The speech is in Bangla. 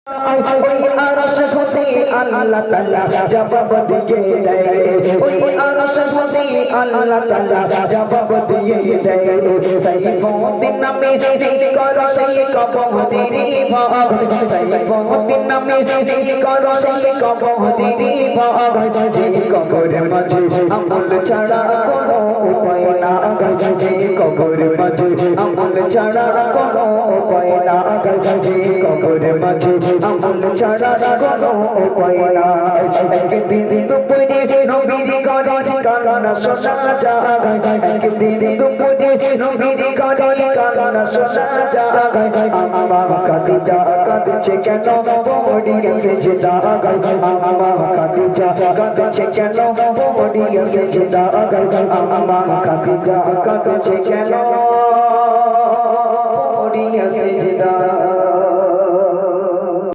ওই আরশ হতে আল্লাহ তাআলা জবাব দিয়ে দেয়, ওই আরশ হতে আল্লাহ তাআলা জবাব দিয়ে দেয়। সাইফুদ্দিন নামে করো সেই কবরের ভাগ, সাইফুদ্দিন নামে করো সেই কবরের ভাগ। যে কবরের মাঝে আমল ছাড়া কোনো উপায় না, যে কবরের মাঝে আমল ছাড়া কোনো উপায় না, যে কবরের মাঝে আমল ছাড়া কোনো উপায় না। একদিন দুপুরে নবীর ঘরে কান্না শোনা যায়, একদিন দুপুরে নবীর ঘরে কান্না শোনা যায়। আম্মা খাদিজা কাঁদছে কেন পড়িয়া সেজদায়, আম্মা খাদিজা কাঁদছে কেন পড়িয়া সেজদায়, আম্মা খাদিজা কাঁদছে কেন পড়িয়া সেজদায়।